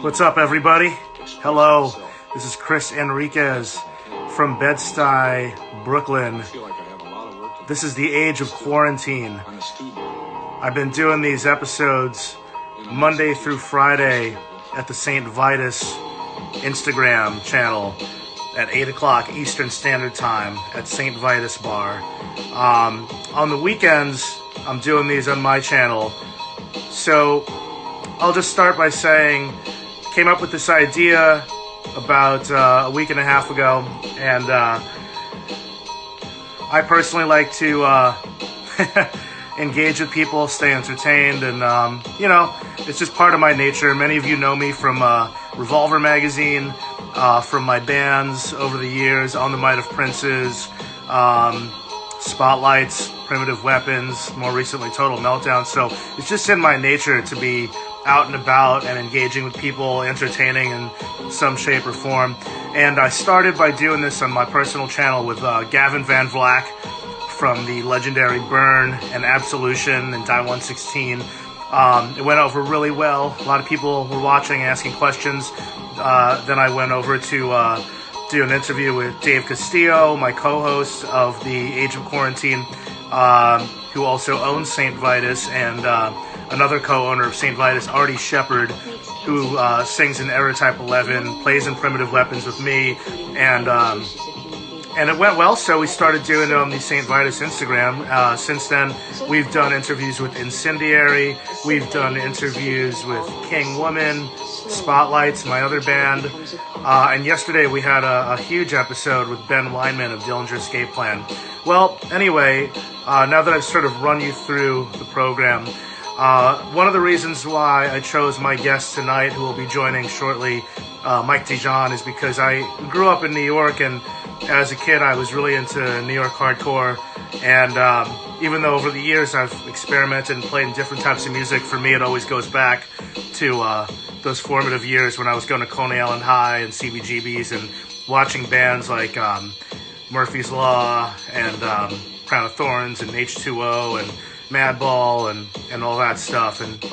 What's up, everybody? Hello, this is Chris Enriquez from Bed-Stuy, Brooklyn. This is the age of quarantine. I've been doing these episodes Monday through Friday at the St. Vitus Instagram channel at 8 o'clock Eastern Standard Time at St. Vitus Bar. On the weekends, I'm doing these on my channel. So I'll just start by saying, came up with this idea about a week and a half ago, and I personally like to engage with people, stay entertained, and it's just part of my nature. Many of you know me from Revolver magazine, from my bands over the years, On the Might of Princes, Spotlights, Primitive Weapons, more recently Total Meltdown. So it's just in my nature to be out and about and engaging with people, entertaining in some shape or form. And I started by doing this on my personal channel with Gavin Van Vlack from the legendary Burn and Absolution and Die 116. It went over really well. A lot of people were watching, asking questions. Then I went over to do an interview with Dave Castillo, my co-host of the Age of Quarantine, who also owns St. Vitus, and another co-owner of St. Vitus, Artie Shepard, who sings in Error Type 11, plays in Primitive Weapons with me, and it went well, so we started doing it on the St. Vitus Instagram. Since then, we've done interviews with Incendiary, we've done interviews with King Woman, Spotlights, my other band, and yesterday we had a huge episode with Ben Weinman of Dillinger Escape Plan. Well, anyway, now that I've sort of run you through the program, one of the reasons why I chose my guest tonight, who will be joining shortly, Mike Dijan, is because I grew up in New York, and as a kid I was really into New York hardcore, and even though over the years I've experimented and played in different types of music, for me it always goes back to those formative years when I was going to Coney Island High and CBGBs and watching bands like Murphy's Law and Crown of Thornz and H2O and Madball and all that stuff. And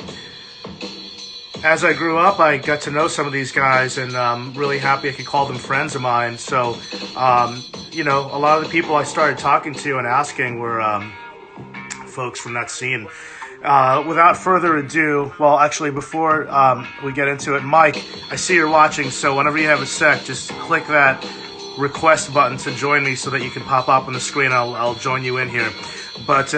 as I grew up, I got to know some of these guys, and I'm really happy I could call them friends of mine. So, a lot of the people I started talking to and asking were folks from that scene. Without further ado, well, actually, before we get into it, Mike, I see you're watching, so whenever you have a sec, just click that request button to join me so that you can pop up on the screen. I'll join you in here. But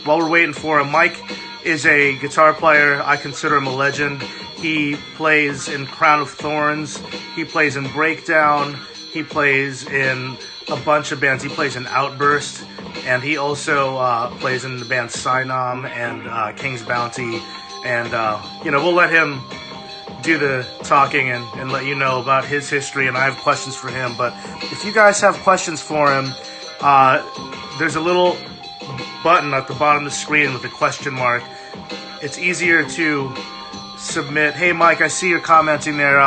while we're waiting for him, Mike is a guitar player. I consider him a legend. He plays in Crown of Thorns. He plays in Breakdown. He plays in a bunch of bands. He plays in Outburst. And he also plays in the band Sinam and King's Bounty. And, we'll let him do the talking and let you know about his history. And I have questions for him. But if you guys have questions for him, there's a little button at the bottom of the screen with a question mark. It's easier to submit. Hey, Mike, I see you're commenting there.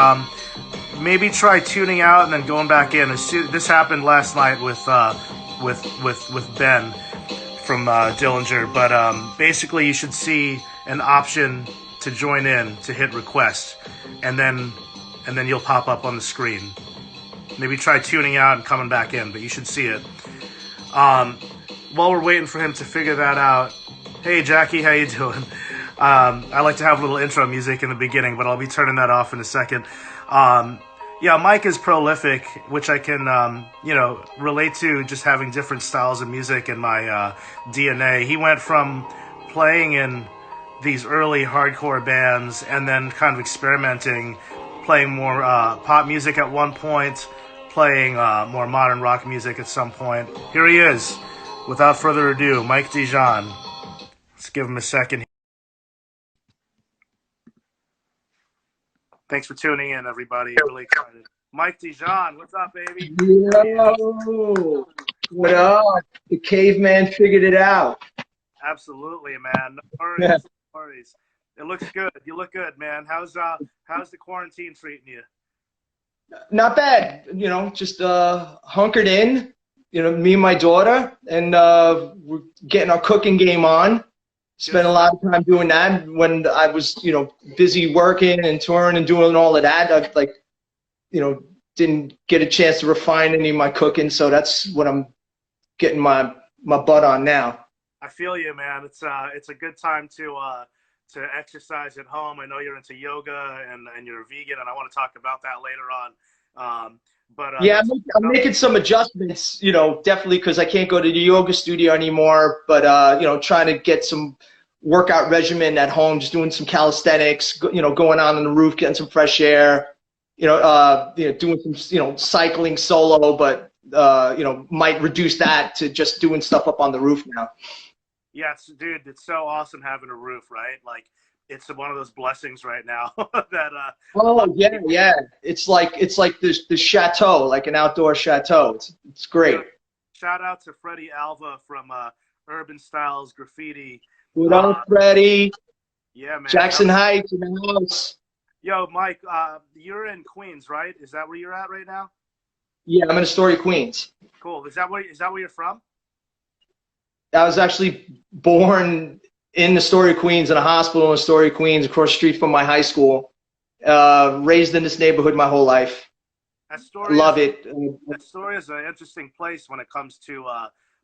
Maybe try tuning out and then going back in. This happened last night with Ben from Dillinger, but basically you should see an option to join in, to hit request, and then you'll pop up on the screen. Maybe try tuning out and coming back in, but you should see it. While we're waiting for him to figure that out, hey Jackie, how you doing? I like to have a little intro music in the beginning, but I'll be turning that off in a second. Mike is prolific, which I can, relate to just having different styles of music in my DNA. He went from playing in these early hardcore bands and then kind of experimenting, playing more pop music at one point, playing more modern rock music at some point. Here he is. Without further ado, Mike Dijan. Let's give him a second. Thanks for tuning in, everybody. Really excited. Mike Dijan, what's up, baby? Yo, what up? The caveman figured it out. Absolutely, man. No worries. No worries. It looks good. You look good, man. How's the quarantine treating you? Not bad. Just hunkered in. Me and my daughter, and we're getting our cooking game on. Spent a lot of time doing that when I was, busy working and touring and doing all of that. I didn't get a chance to refine any of my cooking, so that's what I'm getting my butt on now. I feel you, man. It's a good time to exercise at home. I know you're into yoga and you're a vegan, and I want to talk about that later on. But Yeah, I'm making some adjustments, definitely because I can't go to the yoga studio anymore. But trying to get some workout regimen at home, just doing some calisthenics, going on the roof, getting some fresh air, doing some, cycling solo, but might reduce that to just doing stuff up on the roof now. yeah, dude, it's so awesome having a roof, right? Like, it's one of those blessings right now that Oh yeah, yeah. It's like the chateau, like an outdoor chateau. It's great. Shout out to Freddie Alva from Urban Styles Graffiti. What up, Freddie? Yeah, man. Jackson Heights in the house. Yo, Mike, you're in Queens, right? Is that where you're at right now? Yeah, I'm in Astoria, Queens. Cool. Is that where you're from? I was actually born in Astoria, Queens, in a hospital in Astoria, Queens, across the street from my high school. Raised in this neighborhood my whole life. Love it. Astoria is an interesting place when it comes to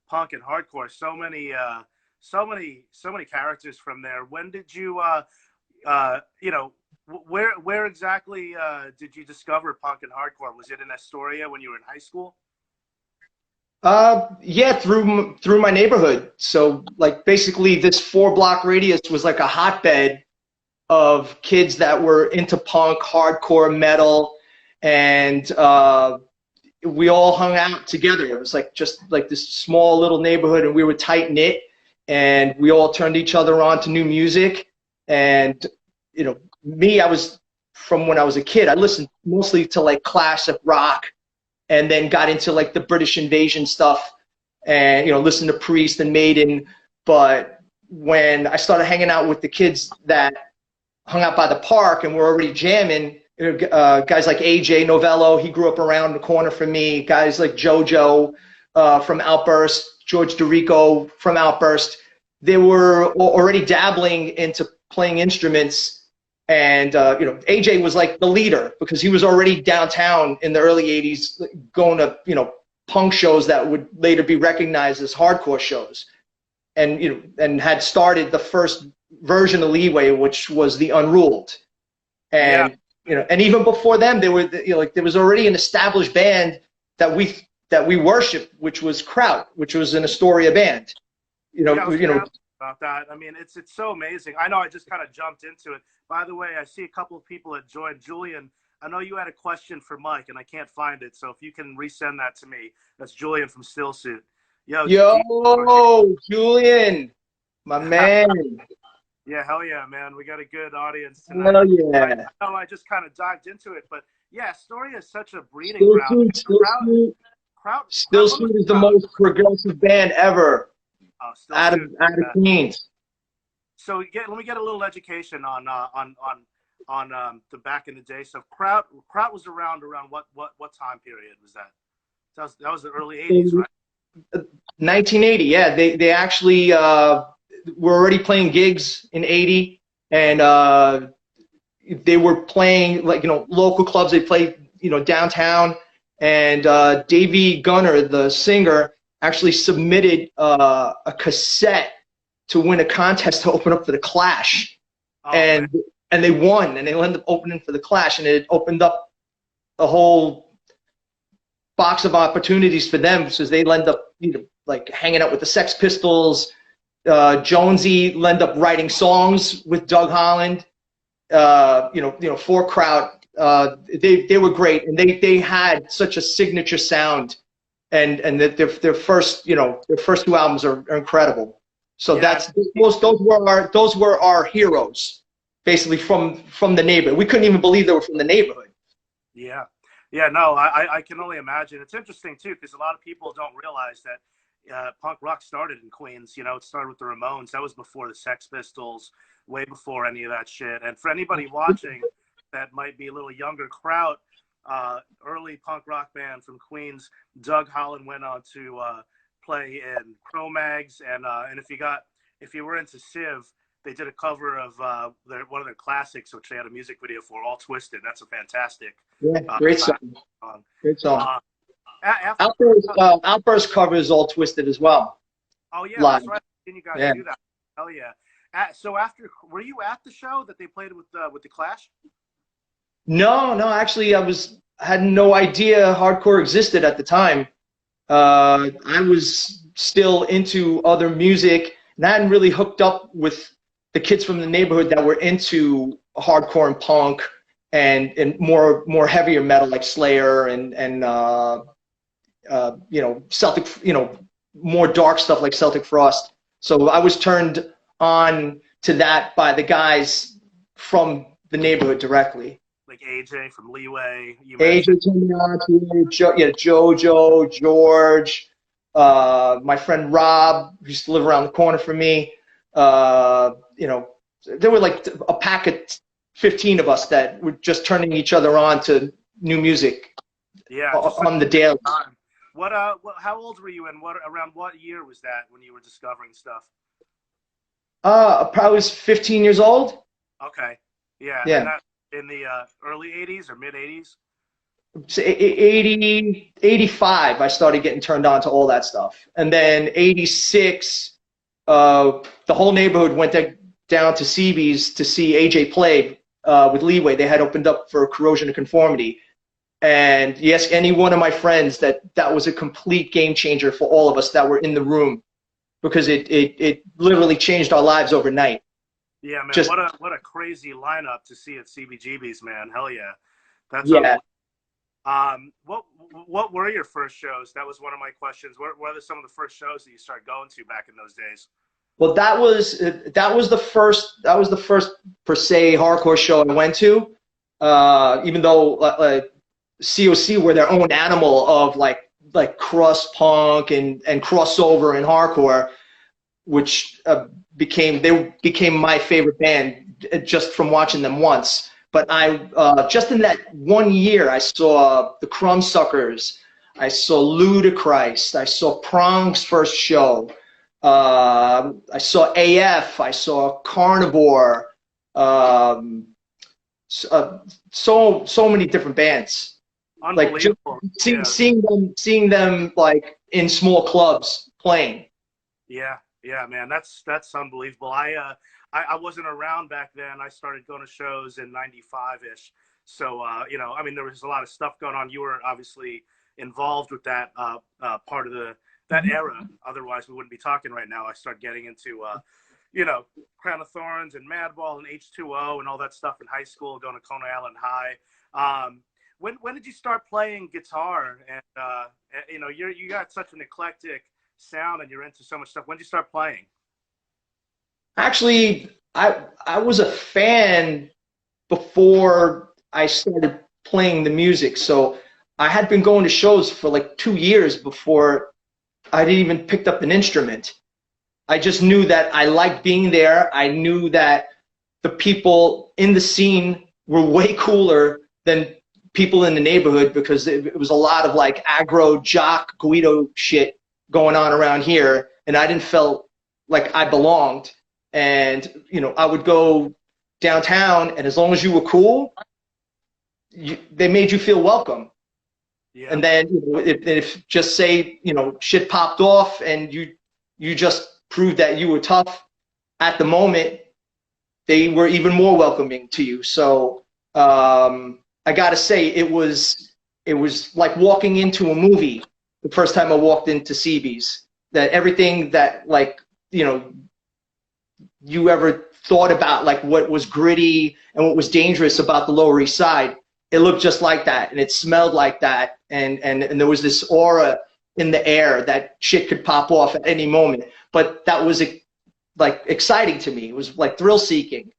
punk and hardcore. So many characters from there. When did you, where exactly did you discover punk and hardcore? Was it in Astoria when you were in high school? Yeah, through my neighborhood. So like basically this 4-block radius was like a hotbed of kids that were into punk, hardcore, metal, and we all hung out together. It was like just like this small little neighborhood, and we were tight knit, and we all turned each other on to new music. And me, I was from when I was a kid, I listened mostly to like classic rock, and then got into like the British invasion stuff, and listened to Priest and Maiden. But when I started hanging out with the kids that hung out by the park and were already jamming, guys like AJ Novello, he grew up around the corner from me. Guys like JoJo from Outburst, George DeRico from Outburst, they were already dabbling into playing instruments. And AJ was like the leader because he was already downtown in the early 80s going to punk shows that would later be recognized as hardcore shows, and had started the first version of Leeway, which was the Unruled. And and even before them, there was already an established band that we worshiped, which was Kraut, which was an Astoria band. About that. I mean, it's so amazing. I know I just kind of jumped into it. By the way, I see a couple of people that joined. Julian, I know you had a question for Mike, and I can't find it. So if you can resend that to me, that's Julian from Stillsuit. Yo, Julian, my man. Yeah, hell yeah, man. We got a good audience tonight. Hell yeah. I know I just kind of dived into it, but yeah, Astoria is such a breeding ground. Stillsuit is the most progressive band ever. Out of Queens. So let me get a little education on the back in the day. So Kraut was around what time period was that? That was the early 80s, right? 1980. Yeah, they actually were already playing gigs in 80, and they were playing like local clubs. They played downtown, and Davey Gunner, the singer, actually submitted a cassette to win a contest to open up for the Clash, and they won, and they ended up opening for the Clash, and it opened up a whole box of opportunities for them, because they end up like hanging out with the Sex Pistols. Jonesy ended up writing songs with Doug Holland. For Kraut, they were great, and they had such a signature sound. And that their first two albums are incredible. So those were our heroes, basically from the neighborhood. We couldn't even believe they were from the neighborhood. Yeah, no, I can only imagine. It's interesting too, because a lot of people don't realize that punk rock started in Queens. It started with the Ramones. That was before the Sex Pistols, way before any of that shit. And for anybody watching that might be a little younger, Kraut, early punk rock band from Queens. Doug Holland went on to play in Cro-Mags, and if you were into Civ, they did a cover of one of their classics, which they had a music video for, All Twisted. That's a fantastic Yeah, great song. Great song. After, Outburst covers All Twisted as well. oh yeah, Live. that's right. Didn't you guys Yeah. do that? Hell yeah. So after, were you at the show that they played with the Clash? No, actually, I had no idea hardcore existed at the time. I was still into other music, and I hadn't really hooked up with the kids from the neighborhood that were into hardcore and punk and more heavier metal like Slayer and you know, Celtic, you know, more dark stuff like Celtic Frost. So I was turned on to that by the guys from the neighborhood directly. Like AJ from Leeway. AJ Jojo, George, my friend Rob, who used to live around the corner from me. You know, there were like a pack of 15 of us that were just turning each other on to new music. Yeah, on the daily. How old were you, and around what year was that when you were discovering stuff? I was 15 years old. Okay. Yeah. Yeah. And that, in the early 80s or mid 80s? 85, I started getting turned on to all that stuff. And then 86, the whole neighborhood went down to CB's to see AJ play with Leeway. They had opened up for Corrosion of Conformity. And yes, any one of my friends, that was a complete game changer for all of us that were in the room, because it literally changed our lives overnight. Yeah, man. Just, what a crazy lineup to see at CBGB's, man. Hell yeah. That's yeah. What were your first shows? That was one of my questions. What are some of the first shows that you started going to back in those days? Well, that was the first per se hardcore show I went to. Even though COC were their own animal of like crust punk and crossover and hardcore, which became my favorite band just from watching them once. But I just in that 1 year, I saw the Crumbsuckers, I saw Ludacris, I saw Prong's first show, I saw AF, I saw Carnivore, so many different bands. Like just seeing them like in small clubs playing. Yeah, man, that's unbelievable. I wasn't around back then. I started going to shows in '95-ish. So you know, I mean, there was a lot of stuff going on. You were obviously involved with that part of that era. Otherwise, we wouldn't be talking right now. I started getting into you know, Crown of Thorns and Madball and H2O and all that stuff in high school, going to Coney Island High. When did you start playing guitar? And you know, you got such an eclectic sound and you're into so much stuff. When did you start playing? Actually, I was a fan before I started playing the music. So I had been going to shows for like 2 years before I didn't even picked up an instrument. I just knew that I liked being there. I knew that the people in the scene were way cooler than people in the neighborhood, because it was a lot of like aggro jock Guido shit going on around here, and I didn't feel like I belonged. And you know, I would go downtown, and as long as you were cool, they made you feel welcome. Yeah. And then you know, if just say, you know, shit popped off and you just proved that you were tough at the moment, they were even more welcoming to you. So I gotta say, it was like walking into a movie the first time I walked into CB's. That everything that, like, you know, you ever thought about, like what was gritty and what was dangerous about the Lower East Side, it looked just like that, and it smelled like that, and there was this aura in the air that shit could pop off at any moment. But that was like exciting to me. It was like thrill seeking,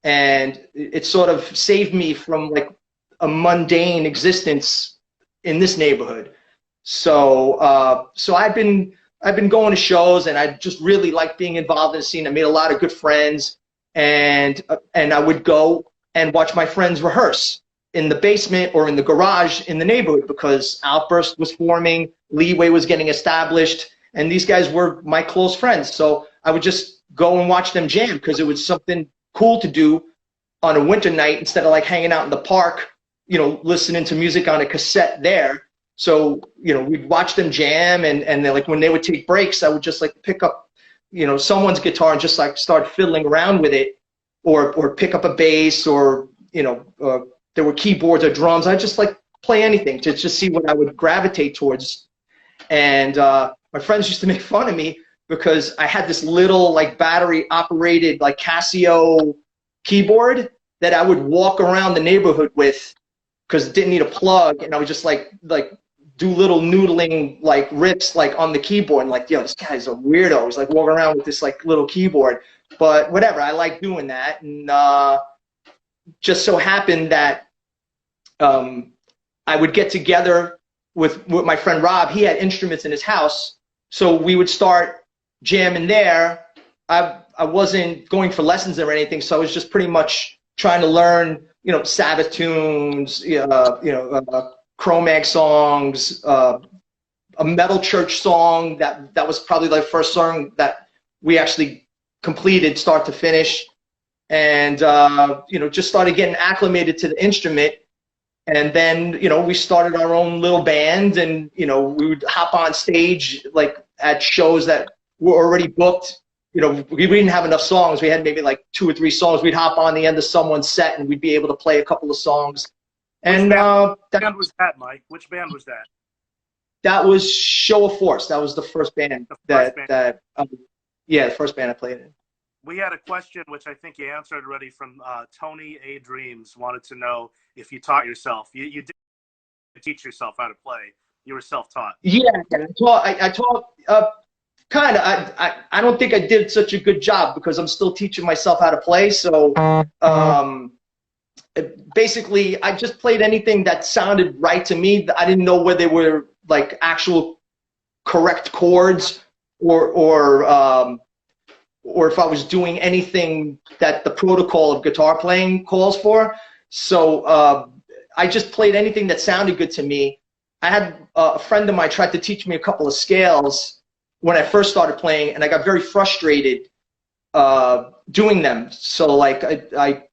and it sort of saved me from like a mundane existence in this neighborhood. So so I've been going to shows, and I just really like being involved in the scene. I made a lot of good friends, and I would go and watch my friends rehearse in the basement or in the garage in the neighborhood, because Outburst was forming, Leeway was getting established, and these guys were my close friends. So I would just go and watch them jam because it was something cool to do on a winter night instead of like hanging out in the park, you know, listening to music on a cassette there. So, you know, we'd watch them jam, and then like when they would take breaks, I would just like pick up, you know, someone's guitar and just like start fiddling around with it, or pick up a bass, or, you know, there were keyboards or drums. I just like play anything to just see what I would gravitate towards. And my friends used to make fun of me because I had this little like battery operated like Casio keyboard that I would walk around the neighborhood with because it didn't need a plug, and I would just like do little noodling like riffs like on the keyboard, and like, yo, this guy's a weirdo. He's like walking around with this like little keyboard, but whatever. I like doing that, and just so happened that I would get together with my friend Rob. He had instruments in his house, so we would start jamming there. I wasn't going for lessons or anything, so I was just pretty much trying to learn, you know, Sabbath tunes, Cro-Mag songs, a Metal Church song that was probably the first song that we actually completed start to finish, and you know, just started getting acclimated to the instrument. And then, you know, we started our own little band, and, you know, we would hop on stage like at shows that were already booked. You know, we didn't have enough songs. We had maybe like 2 or 3 songs. We'd hop on the end of someone's set, and we'd be able to play a couple of songs. And which band was that, Mike? Which band was that? That was Show of Force. That was the first band the first band I played in. We had a question, which I think you answered already, from Tony A. Dreams. Wanted to know if you taught yourself. You did teach yourself how to play. You were self-taught. Yeah, I taught kind of. I don't think I did such a good job because I'm still teaching myself how to play. So basically, I just played anything that sounded right to me. I didn't know whether they were like actual correct chords or if I was doing anything that the protocol of guitar playing calls for. So I just played anything that sounded good to me. I had a friend of mine tried to teach me a couple of scales when I first started playing, and I got very frustrated doing them. So like I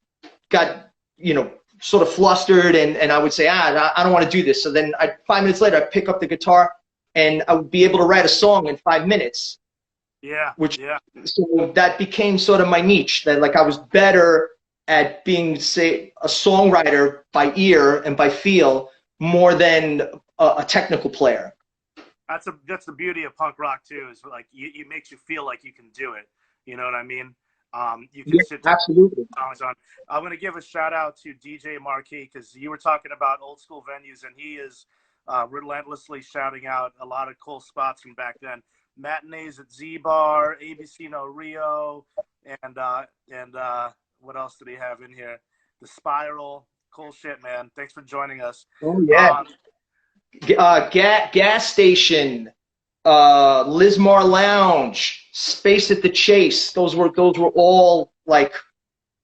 got, you know, sort of flustered, and I would say, I don't want to do this. So then 5 minutes later, I'd pick up the guitar, and I would be able to write a song in 5 minutes. Yeah. So that became sort of my niche. That like I was better at being, say, a songwriter by ear and by feel more than a technical player. That's the beauty of punk rock too. Is like it makes you feel like you can do it. You know what I mean? You can sit down, absolutely. Songs on. I'm going to give a shout out to DJ Marquis because you were talking about old school venues, and he is relentlessly shouting out a lot of cool spots from back then. Matinees at Z Bar, ABC No Rio, and what else did he have in here? The Spiral. Cool shit, man. Thanks for joining us. Oh yeah. Gas Station, Lismar Lounge, Space at the Chase. Those were all like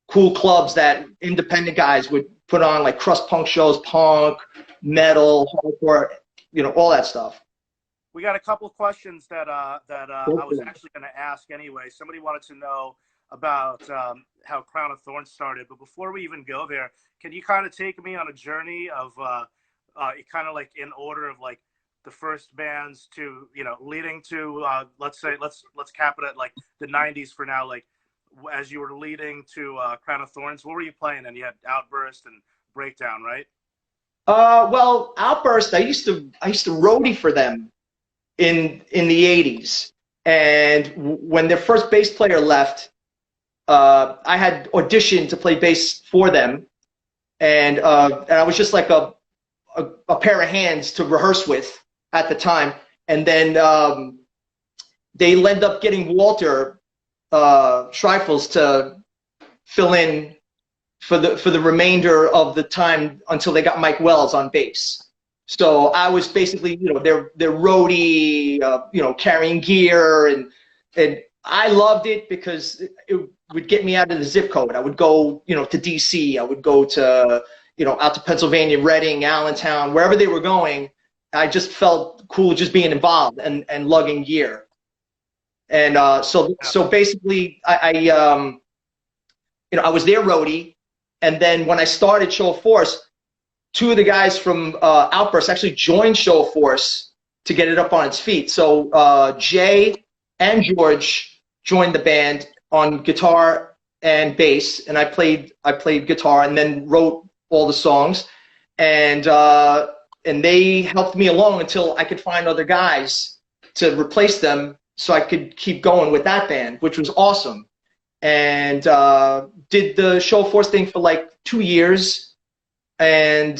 cool clubs that independent guys would put on, like crust punk shows, punk, metal, hardcore, you know, all that stuff. We got a couple of questions that I was actually going to ask anyway. Somebody wanted to know about how Crown of Thorns started, but before we even go there, can you kind of take me on a journey of kind of like in order of like the first bands to, you know, leading to let's cap it at like the 90s for now, like as you were leading to Crown of Thorns, what were you playing? And you had Outburst and Breakdown, right? Well, Outburst, I used to roadie for them in the 80s, and when their first bass player left, I had auditioned to play bass for them, and I was just like a pair of hands to rehearse with at the time. And then they ended up getting Walter Schreifels to fill in for the remainder of the time until they got Mike Wells on bass. So I was basically, you know, their roadie, you know, carrying gear, and I loved it because it would get me out of the zip code. I would go, you know, to DC. I would go to, you know, out to Pennsylvania, Reading, Allentown, wherever they were going. I just felt cool just being involved and lugging gear. And so basically, I was their roadie, and then when I started Show Force, two of the guys from Outburst actually joined Show Force to get it up on its feet. So Jay and George joined the band on guitar and bass, and I played guitar and then wrote all the songs, and they helped me along until I could find other guys to replace them, so I could keep going with that band, which was awesome. And did the Show Force thing for like 2 years, and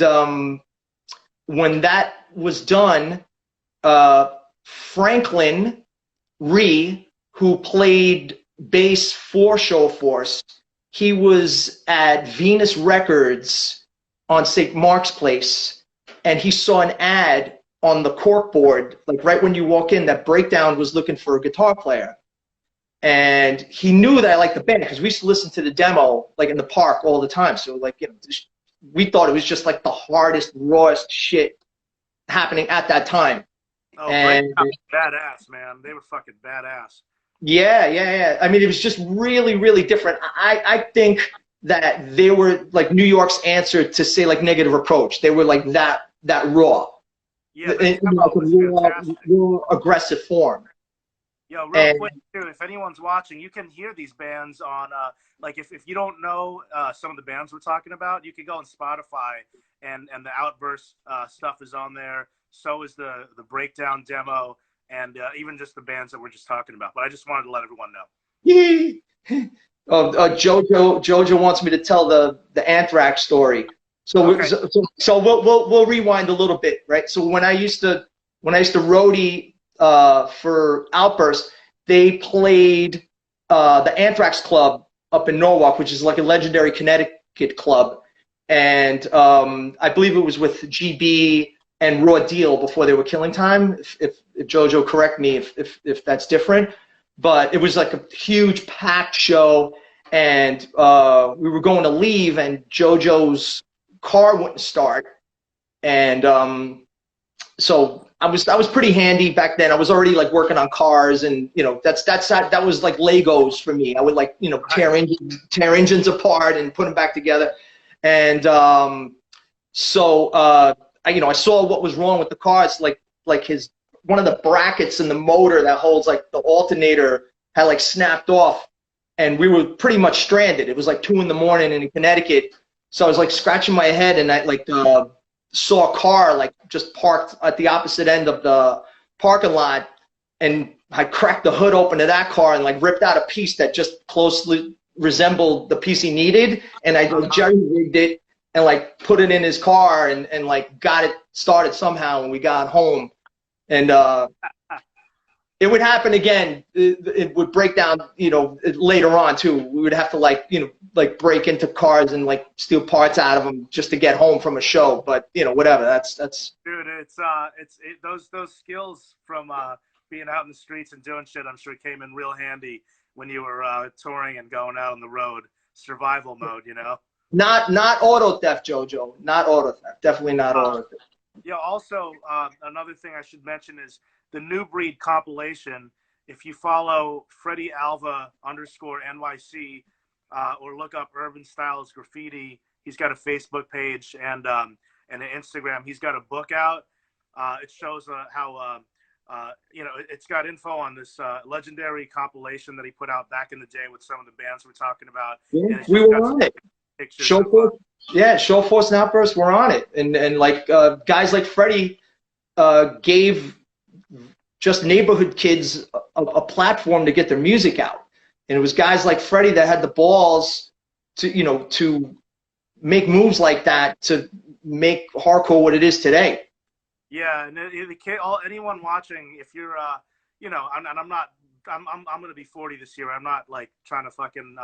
when that was done, Franklin Ree, who played bass for Show Force, he was at Venus Records on St. Mark's Place, and he saw an ad on the corkboard, like right when you walk in, that Breakdown was looking for a guitar player. And he knew that I liked the band because we used to listen to the demo like in the park all the time. So like, we thought it was just like the hardest, rawest shit happening at that time. Oh, and badass, man. They were fucking badass. Yeah. I mean, it was just really, really different. I think that they were like New York's answer to, say, like Negative Approach. They were like that raw. Yeah, in like a raw aggressive form. Yo, real quick too, if anyone's watching, you can hear these bands on like if you don't know some of the bands we're talking about, you can go on Spotify and the Outburst stuff is on there. So is the Breakdown demo, and even just the bands that we're just talking about. But I just wanted to let everyone know. Jojo wants me to tell the Anthrax story. So okay. so we'll rewind a little bit, right? So when I used to roadie for Outburst, they played the Anthrax Club up in Norwalk, which is like a legendary Connecticut club, and I believe it was with GB and Raw Deal before they were Killing Time. If Jojo, correct me if that's different, but it was like a huge packed show, and we were going to leave, and Jojo's car wouldn't start, and so I was pretty handy back then. I was already like working on cars, and that was like Legos for me. I would like tear engines apart and put them back together, and so I saw what was wrong with the car. It's like one of the brackets in the motor that holds like the alternator had like snapped off, and we were pretty much stranded. It was like 2 a.m. in Connecticut. So I was like scratching my head, and I like saw a car like just parked at the opposite end of the parking lot, and I cracked the hood open to that car and like ripped out a piece that just closely resembled the piece he needed, and I jerry-rigged it and like put it in his car and like got it started somehow when we got home. And it would happen again. It would break down, later on too. We would have to like break into cars and like steal parts out of them just to get home from a show. But whatever. That's. Dude, those skills from being out in the streets and doing shit, I'm sure came in real handy when you were touring and going out on the road, survival mode. Not auto theft, Jojo. Not auto theft. Definitely not auto theft. Yeah. Also, another thing I should mention is the New Breed compilation. If you follow Freddie Alva _NYC or look up Urban Styles Graffiti, he's got a Facebook page and an Instagram. He's got a book out. It shows how it's got info on this legendary compilation that he put out back in the day with some of the bands we're talking about. Yeah, we were on it. Show Force and Outburst were on it, and like guys like Freddie gave just neighborhood kids a platform to get their music out, and it was guys like Freddie that had the balls to make moves like that to make hardcore what it is today. Yeah, and anyone watching, if you're I'm gonna be 40 this year. I'm not like trying to fucking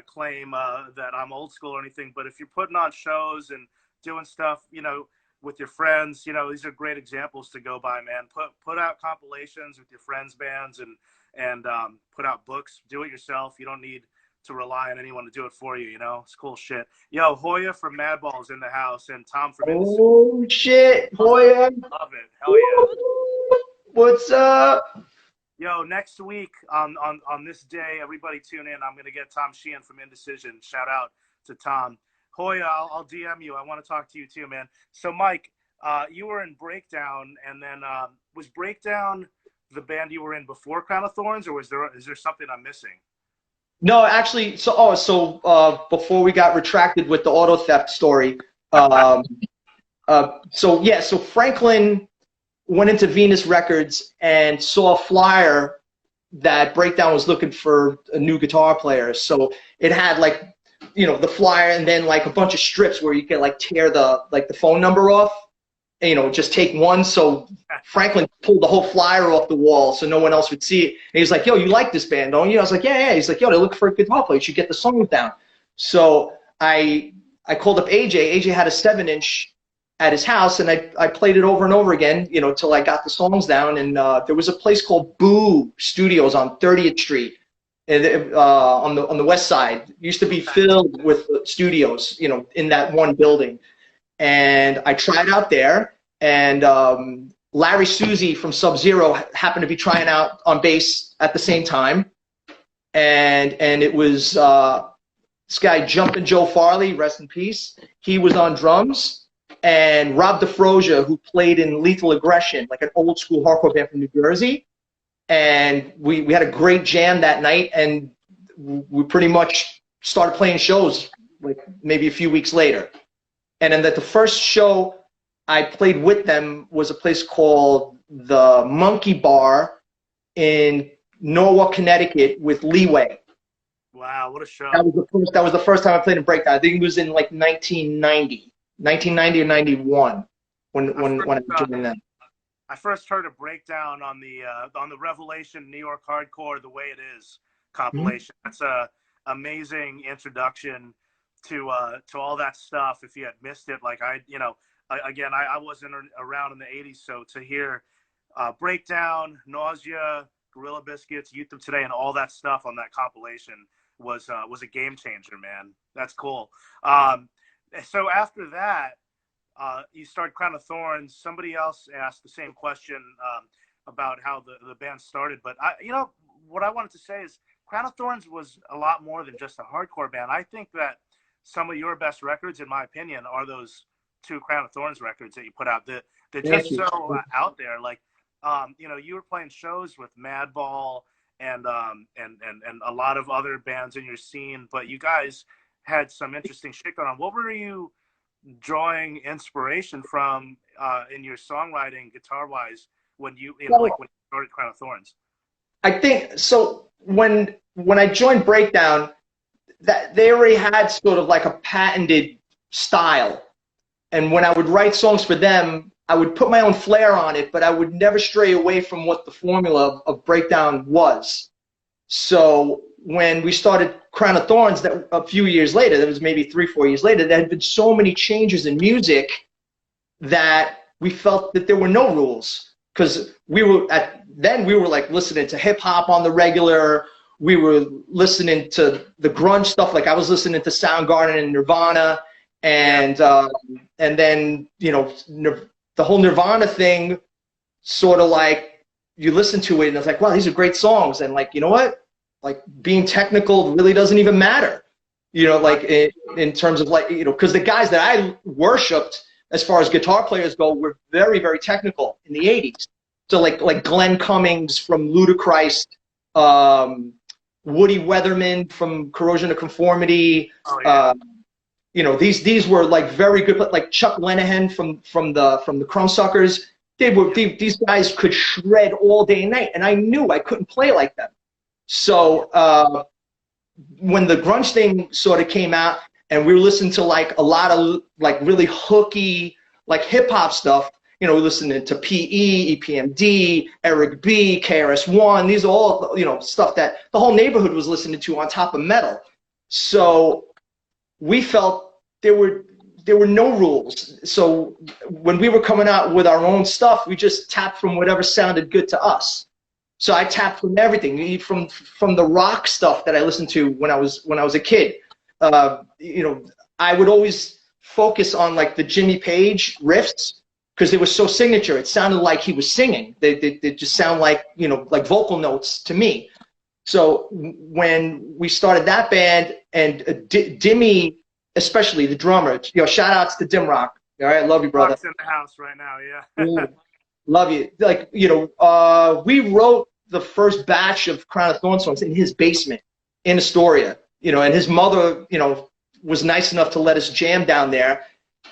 claim that I'm old school or anything, but if you're putting on shows and doing stuff, with your friends, these are great examples to go by, man. Put out compilations with your friends' bands and put out books. Do it yourself. You don't need to rely on anyone to do it for you. It's cool shit. Yo, Hoya from Madball's in the house, and Tom from shit, Hoya. Love it. Hell yeah. What's up? Yo, next week on this day, everybody tune in. I'm gonna get Tom Sheehan from Indecision. Shout out to Tom. Hoya, I'll DM you. I want to talk to you too, man. So Mike, you were in Breakdown, and then was Breakdown the band you were in before Crown of Thorns, or is there something I'm missing? No, actually, before we got retracted with the auto theft story, so Franklin went into Venus Records and saw a flyer that Breakdown was looking for a new guitar player. So it had like, the flyer and then like a bunch of strips where you could like tear the phone number off and, just take one. So Franklin pulled the whole flyer off the wall so no one else would see it. And he's like, yo, you like this band, don't you? I was like, yeah. He's like, yo, they're looking for a guitar player. You should get the songs down. So I called up AJ. AJ had a 7-inch at his house, and I played it over and over again, till I got the songs down. And there was a place called Boo Studios on 30th Street, and on the west side. It used to be filled with studios, in that one building. And I tried out there, and Larry Suzy from Sub-Zero happened to be trying out on bass at the same time. And it was this guy, Jumpin' Joe Farley, rest in peace. He was on drums. And Rob DeFrosia, who played in Lethal Aggression, like an old school hardcore band from New Jersey. And we had a great jam that night, and we pretty much started playing shows like maybe a few weeks later. And then the first show I played with them was a place called the Monkey Bar in Norwalk, Connecticut with Leeway. Wow, what a show. That was the first time I played in Breakdown. I think it was in like 1990 or 91 when I joined them. I first heard a Breakdown on the Revelation New York Hardcore The Way It Is compilation. Mm-hmm. That's a amazing introduction to all that stuff. If you had missed it, like I wasn't around in the 80s, so to hear Breakdown, Nausea, Gorilla Biscuits, Youth of Today, and all that stuff on that compilation was a game changer, man. That's cool. So after that, you started Crown of Thorns. Somebody else asked the same question about how the band started. But what I wanted to say is Crown of Thorns was a lot more than just a hardcore band. I think that some of your best records, in my opinion, are those 2 Crown of Thorns records that you put out. They're just so out there. Like, you were playing shows with Madball and a lot of other bands in your scene, but you guys had some interesting shit going on. What were you drawing inspiration from in your songwriting, guitar-wise, when you started Crown of Thorns? I think so. When I joined Breakdown, that they already had sort of like a patented style, and when I would write songs for them, I would put my own flair on it, but I would never stray away from what the formula of Breakdown was. So when we started Crown of Thorns, that a few years later, that was maybe 3-4 years later, there had been so many changes in music that we felt that there were no rules, because we were like listening to hip hop on the regular. We were listening to the grunge stuff. Like I was listening to Soundgarden and Nirvana, and then the whole Nirvana thing, sort of like you listen to it and it's like, wow, these are great songs, and like, you know what? Like being technical really doesn't even matter, like in terms of like, because the guys that I worshipped as far as guitar players go were very, very technical in the 80s. So like Glenn Cummings from Ludacris, Woody Weatherman from Corrosion of Conformity. Oh, yeah. These were like very good, like Chuck Lenahan from the Crumbsuckers. These guys could shred all day and night, and I knew I couldn't play like them. So when the grunge thing sort of came out, and we were listening to like a lot of like really hooky like hip hop stuff, listening to PE, EPMD, Eric B, KRS-One. These are all stuff that the whole neighborhood was listening to on top of metal. So we felt there were no rules. So when we were coming out with our own stuff, we just tapped from whatever sounded good to us. So I tapped from everything, from the rock stuff that I listened to when I was a kid. I would always focus on like the Jimmy Page riffs, because they were so signature. It sounded like he was singing. They just sound like, like vocal notes to me. So when we started that band, and Dimmy, especially the drummer, shout outs to Dim Rock. All right, love you, brother. Rock's in the house right now, yeah. Love you. Like, we wrote the first batch of Crown of Thornz songs in his basement in Astoria, and his mother, was nice enough to let us jam down there.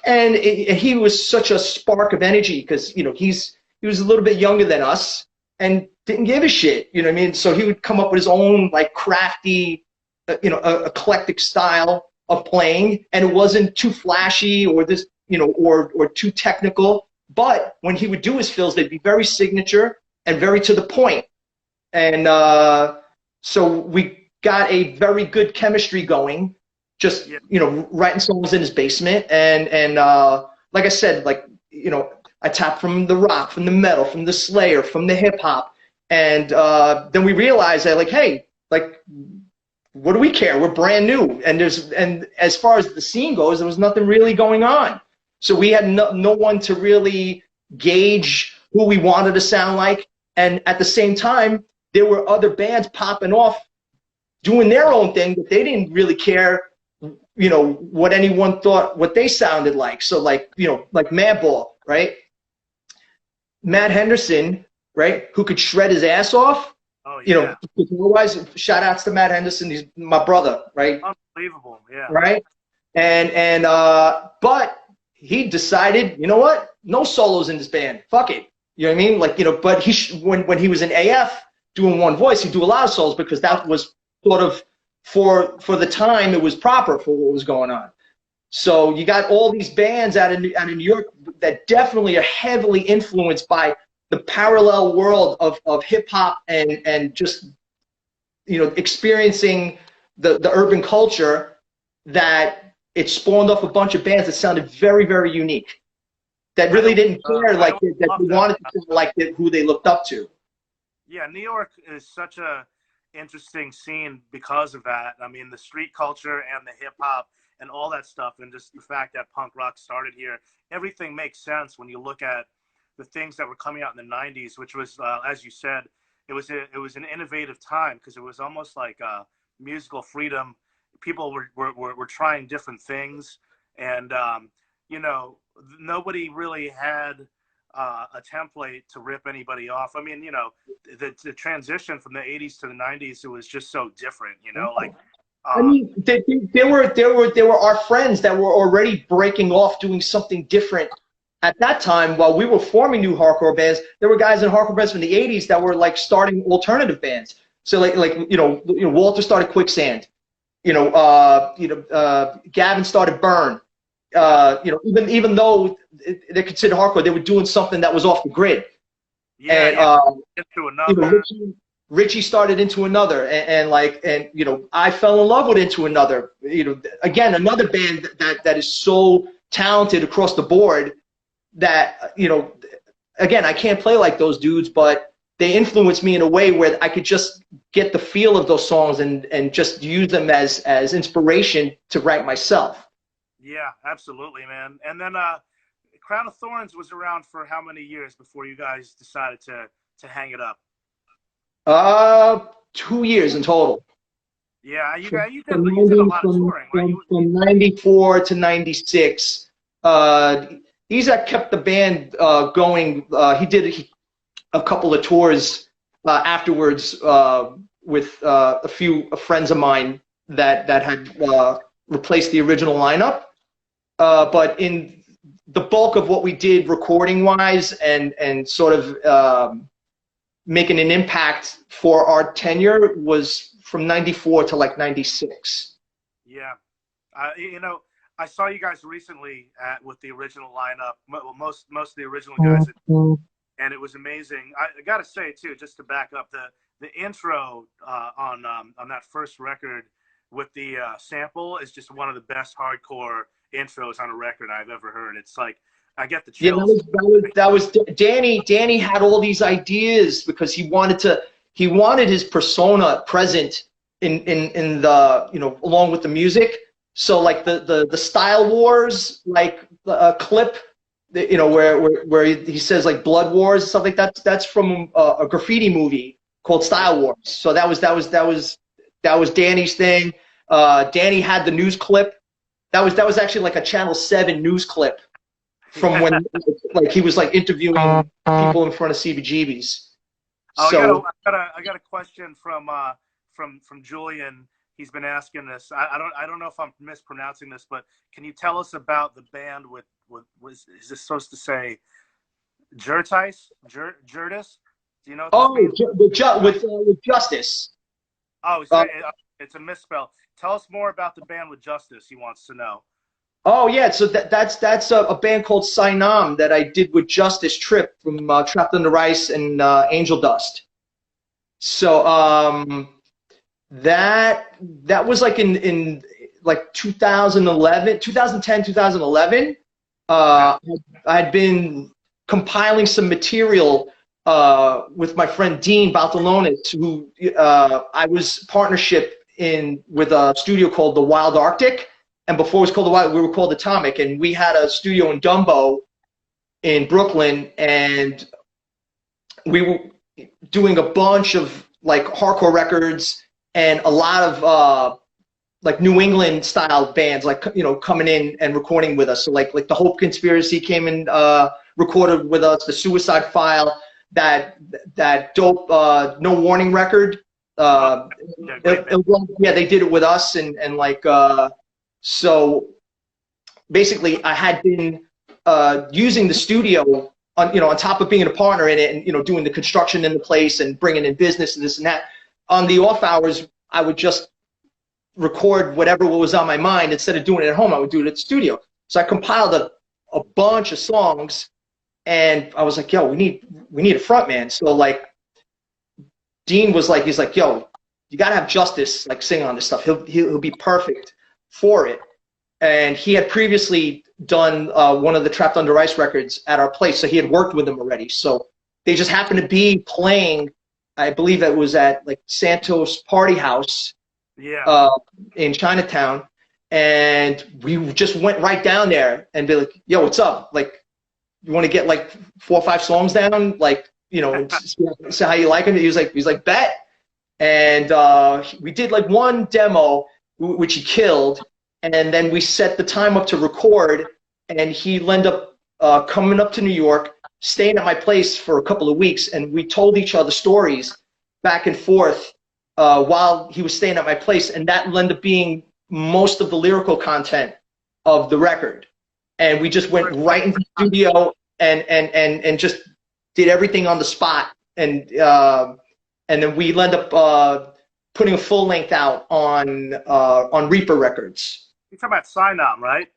And he was such a spark of energy because, he was a little bit younger than us and didn't give a shit, you know what I mean? So he would come up with his own, like, crafty, eclectic style of playing, and it wasn't too flashy or this, or too technical. But when he would do his fills, they'd be very signature and very to the point. And so we got a very good chemistry going, just, writing songs in his basement. And like I said, like, I tapped from the rock, from the metal, from the Slayer, from the hip hop. And then we realized that, like, hey, like, what do we care? We're brand new. And as far as the scene goes, there was nothing really going on. So we had no one to really gauge who we wanted to sound like. And at the same time, there were other bands popping off doing their own thing, but they didn't really care, what anyone thought, what they sounded like. So like, like Madball, right? Matt Henderson, right? Who could shred his ass off. Oh, yeah. Otherwise, shout outs to Matt Henderson. He's my brother, right? Unbelievable, yeah. Right? But he decided, you know what? No solos in this band. Fuck it. You know what I mean? Like, but when he was in AF doing one voice, he'd do a lot of solos because that was sort of, for the time, it was proper for what was going on. So you got all these bands out of New York that definitely are heavily influenced by the parallel world of hip hop and just, experiencing the urban culture, that it spawned off a bunch of bands that sounded very, very unique, that really didn't care, that they wanted to sound like who they looked up to. Yeah, New York is such a interesting scene because of that. I mean, the street culture and the hip hop and all that stuff, and just the fact that punk rock started here, everything makes sense when you look at the things that were coming out in the 90s, which was, as you said, it was an innovative time because it was almost like musical freedom. People were trying different things, and nobody really had a template to rip anybody off. I mean, the transition from the 80s to the 90s, it was just so different, like. I mean, there were our friends that were already breaking off, doing something different at that time. While we were forming new hardcore bands, there were guys in hardcore bands from the 80s that were like starting alternative bands. So like Walter started Quicksand. Gavin started Burn. Even though they're considered hardcore, they were doing something that was off the grid. Yeah, into another. Richie started Into Another, and I fell in love with Into Another. Again, another band that is so talented across the board that, again, I can't play like those dudes, but they influenced me in a way where I could just get the feel of those songs and just use them as inspiration to write myself. Yeah, absolutely, man. And then Crown of Thornz was around for how many years before you guys decided to hang it up? 2 years in total. Yeah, you did a lot of touring, right? From 94 to 96. He's that kept the band going. He did a couple of tours afterwards with a few friends of mine that had replaced the original lineup. But in the bulk of what we did recording-wise and sort of making an impact for our tenure was from 94 to like 96. Yeah. I saw you guys recently with the original lineup, most of the original guys, and it was amazing. I got to say, too, just to back up, the intro on that first record with the sample is just one of the best hardcore intros on a record I've ever heard. It's like, I get the chills. Yeah, that was Danny. Danny had all these ideas because he wanted his persona present in the along with the music. So like the Style Wars clip you know, where he says like blood wars and stuff like that. That's from a graffiti movie called Style Wars. So that was Danny's thing. Danny had the news clip. That was actually like a Channel 7 news clip from when like he was like interviewing people in front of CBGBs. Oh, So I got a question from Julian. He's been asking this. I don't know if I'm mispronouncing this, but can you tell us about the band with is this supposed to say Jurtis? Jurtis? Do you know? With Justice. Oh, so it's a misspell. Tell us more about the band with Justice. He wants to know. Oh yeah, so that's a band called Sinam that I did with Justice Trip from Trapped Under Ice and Angel Dust. So that was like in like 2011, 2010, 2011. I had been compiling some material with my friend Dean Baltalonis, who I was partnership with a studio called The Wild Arctic. And before it was called The Wild, we were called Atomic. And we had a studio in Dumbo in Brooklyn. And we were doing a bunch of like hardcore records and a lot of like New England style bands, like, you know, coming in and recording with us. So like the Hope Conspiracy came in, recorded with us, the Suicide File, that dope No Warning record. Yeah, they did it with us, and like so basically I had been using the studio on, you know, on top of being a partner in it, and, you know, doing the construction in the place and bringing in business and this and that. On the off hours, I would just record whatever was on my mind. Instead of doing it at home, I would do it at the studio. So I compiled a bunch of songs, and I was like, yo, we need a front man. So like Dean was like, he's like, yo, you gotta have Justice like sing on this stuff. He'll be perfect for it. And he had previously done one of the Trapped Under Ice records at our place, so he had worked with them already. So they just happened to be playing, I believe it was at like Santos Party House, in Chinatown, and we just went right down there and be like, yo, what's up? Like, you want to get like 4 or 5 songs down, like, you know, see how you like them? He was like, bet. And we did like one demo, which he killed, and then we set the time up to record, and he ended up coming up to New York, staying at my place for a couple of weeks, and we told each other stories back and forth while he was staying at my place, and that ended up being most of the lyrical content of the record. And we just went right into the studio and just did everything on the spot, and then we end up putting a full length out on Reaper Records. You're talking about Sinam, right?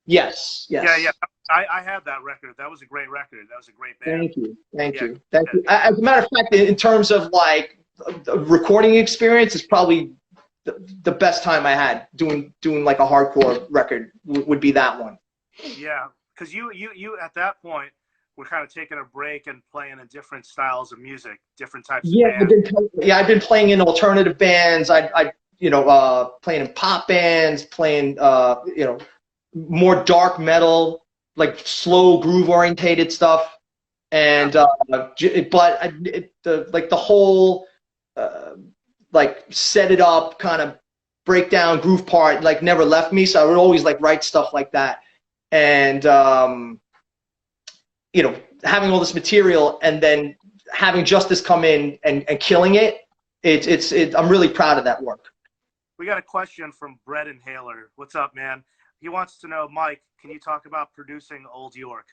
Yes. Yeah. I had that record. That was a great record. That was a great band. Thank you. As a matter of fact, in terms of like the recording experience, it's probably the best time I had doing like a hardcore record would be that one. Yeah, because you at that point were kind of taking a break and playing in different styles of music, different types of bands. I've been playing in alternative bands. I playing in pop bands, playing more dark metal, like slow groove orientated stuff, and but the whole like set it up kind of breakdown groove part like never left me. So I would always like write stuff like that, and having all this material and then having Justice come in and killing it. I'm really proud of that work. We got a question from Brett Inhaler. What's up, man? He wants to know, Mike, can you talk about producing Old York?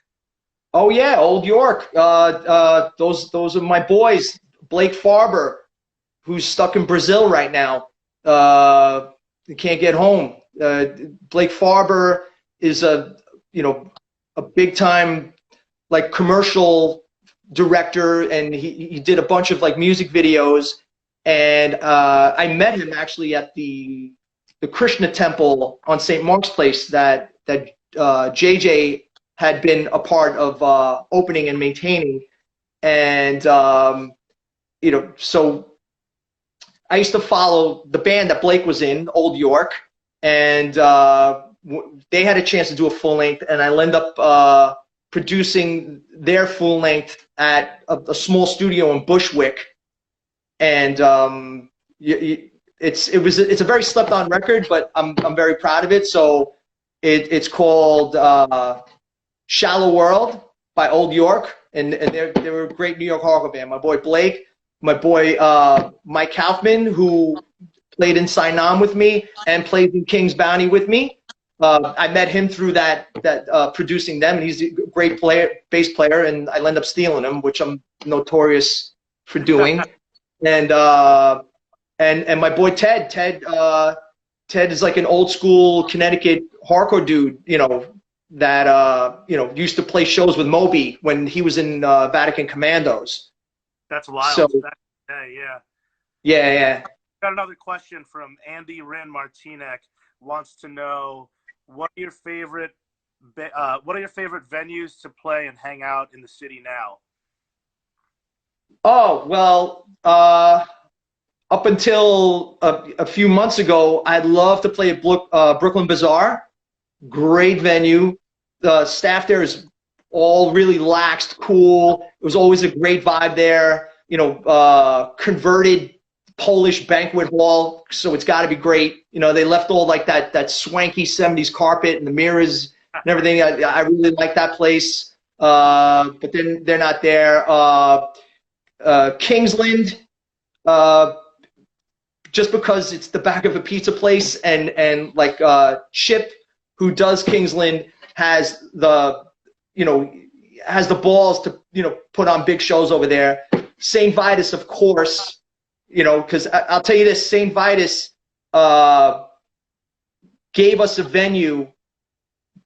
Oh yeah, Old York. Those are my boys. Blake Farber, who's stuck in Brazil right now. He can't get home. Blake Farber is a big time like commercial director, and he did a bunch of like music videos. And I met him actually at the Krishna temple on St. Mark's Place that JJ had been a part of opening and maintaining. And so I used to follow the band that Blake was in, Old York, and they had a chance to do a full length, and I ended up producing their full length at a small studio in Bushwick, and it's a very slept on record, but I'm very proud of it. So it's called Shallow World by Old York, and they were a great New York hardcore band. My boy Blake, my boy Mike Kaufman, who played in Sinam with me and played in King's Bounty with me. I met him through that producing them, and he's a great bass player, and I end up stealing him, which I'm notorious for doing. And my boy Ted is like an old school Connecticut hardcore dude, you know, that you know, used to play shows with Moby when he was in Vatican Commandos. That's wild. So, yeah. Got another question from Andy Rin Martinek. Wants to know, what are your favorite venues to play and hang out in the city now? Oh, well, up until a few months ago, I'd love to play at Brooklyn Bazaar. Great venue. The staff there is all really laxed, cool. It was always a great vibe there. You know, converted Polish banquet hall, so it's got to be great. You know, they left all like that swanky 70s carpet and the mirrors and everything. I really like that place, but then they're not there. Kingsland, just because it's the back of a pizza place, and like Chip, who does Kingsland, has the balls to, you know, put on big shows over there. St. Vitus, of course. You know, because I'll tell you this, St. Vitus gave us a venue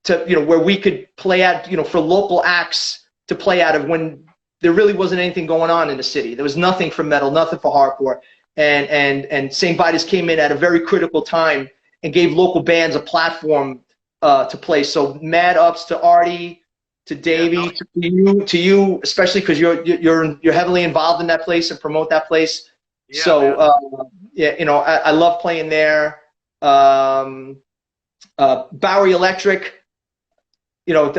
to, you know, where we could play at, you know, for local acts to play out of when there really wasn't anything going on in the city. There was nothing for metal, nothing for hardcore. And St. Vitus came in at a very critical time and gave local bands a platform to play. So mad ups to Artie, to Davey, to you, especially because you're heavily involved in that place and promote that place. Yeah, so, yeah, you know, I love playing there. Bowery Electric, you know,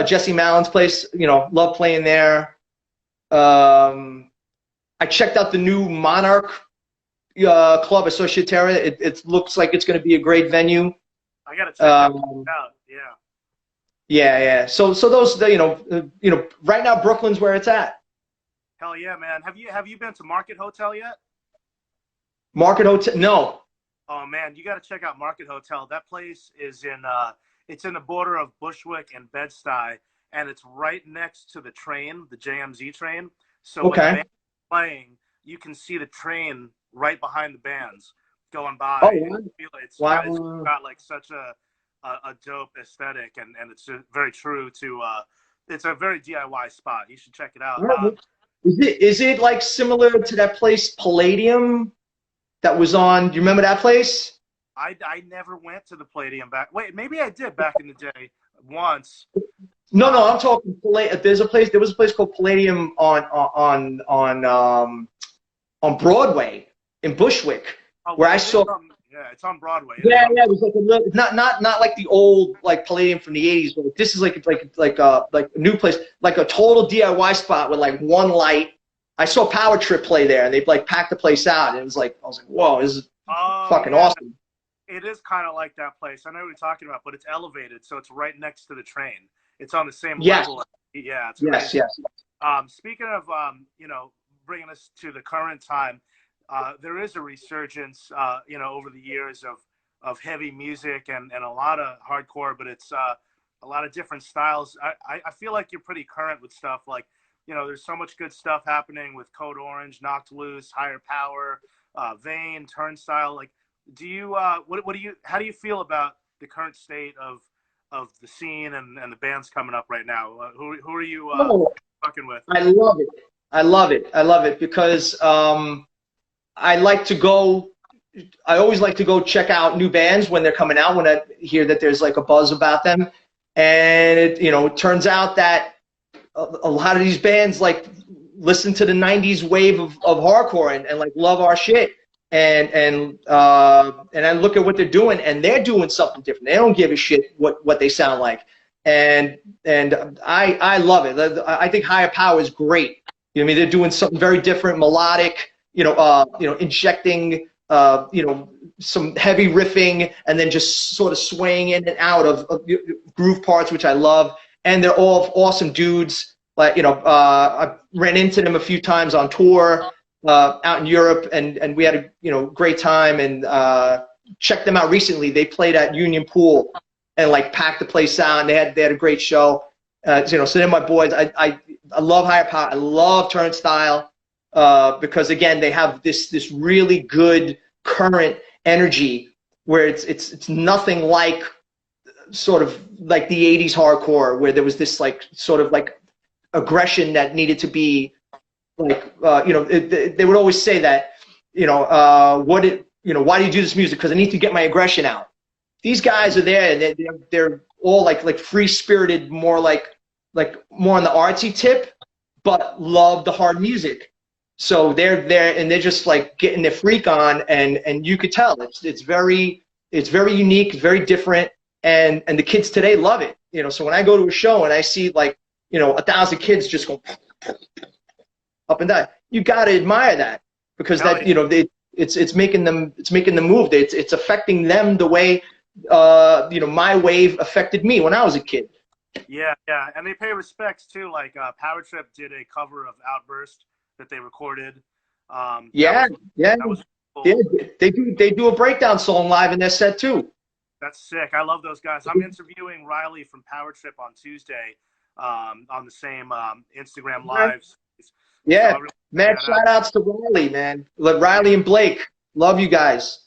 Jesse Mallon's place, you know, love playing there. I checked out the new Monarch Club, Associate Terra. It looks like it's going to be a great venue. I got to check that out, yeah. So those, you know, right now Brooklyn's where it's at. Hell yeah, man. Have you been to Market Hotel yet? Market Hotel? No. Oh man, you got to check out Market Hotel. That place is it's in the border of Bushwick and Bed-Stuy, and it's right next to the train, the JMZ train. So when the band's playing, you can see the train right behind the bands going by. Oh, it's got like such a dope aesthetic, and it's very true to it's a very DIY spot. You should check it out. Is it like similar to that place Palladium that was on? Do you remember that place? I never went to the Palladium back. Wait, maybe I did back in the day once. No, I'm talking. There was a place called Palladium on Broadway in Bushwick, where I saw. It's on Broadway. Yeah, it was like a little, not like the old like Palladium from the '80s, but this is like a new place, like a total DIY spot with like one light. I saw Power Trip play there, and they like packed the place out, and it was like, I was like, whoa, this is fucking awesome. It is kind of like that place. I know what you're talking about, but it's elevated, so it's right next to the train. It's on the same level. Yeah, it's yes. Speaking of you know, bringing us to the current time, there is a resurgence, you know, over the years of heavy music and a lot of hardcore, but it's a lot of different styles. I feel like you're pretty current with stuff like, you know, there's so much good stuff happening with Code Orange, Knocked Loose, Higher Power, Vane, Turnstile. Like, do you how do you feel about the current state of the scene and the bands coming up right now? Who are you fucking with? I love it because I always like to go check out new bands when they're coming out, when I hear that there's like a buzz about them. And it turns out that a lot of these bands like listen to the 90s wave of hardcore and like love our shit. And I look at what they're doing, and they're doing something different. They don't give a shit what they sound like. I love it. I think Higher Power is great. You know what I mean? They're doing something very different, melodic. Injecting some heavy riffing and then just sort of swaying in and out of groove parts, which I love. And they're all awesome dudes. Like I ran into them a few times on tour out in Europe, and we had a great time. And checked them out recently. They played at Union Pool and like packed the place out. And they had a great show. So they're my boys. I love Higher Power. I love Turnstile because again they have this really good current energy where it's nothing like sort of like the 80s hardcore where there was this like sort of like aggression that needed to be like they would always say that why do you do this music? Because I need to get my aggression out. These guys are there and they're all like free spirited, more like more on the artsy tip, but love the hard music. So they're there and they're just like getting their freak on, and you could tell it's very unique, very different, and the kids today love it. So when I go to a show and I see like 1,000 kids just go up and down, you gotta admire that because that it's making them move. It's affecting them the way my wave affected me when I was a kid. Yeah, and they pay respects too. Like Power Trip did a cover of Outburst that they recorded. That was cool. They do a breakdown song live in their set too. That's sick. I love those guys. I'm interviewing Riley from Power Trip on Tuesday on the same Instagram Lives. Yeah, so man. Shout outs to Riley, man. Riley and Blake, love you guys.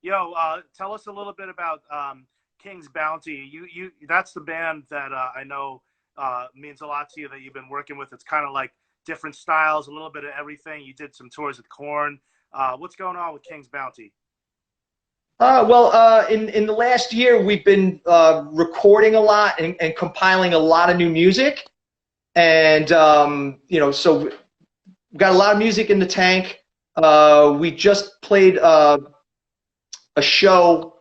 Yo, tell us a little bit about King's Bounty. You that's the band that I know means a lot to you that you've been working with. It's kind of like different styles, a little bit of everything. You did some tours with Korn. What's going on with King's Bounty? In the last year, we've been recording a lot and compiling a lot of new music. And, so we've got a lot of music in the tank. We just played a show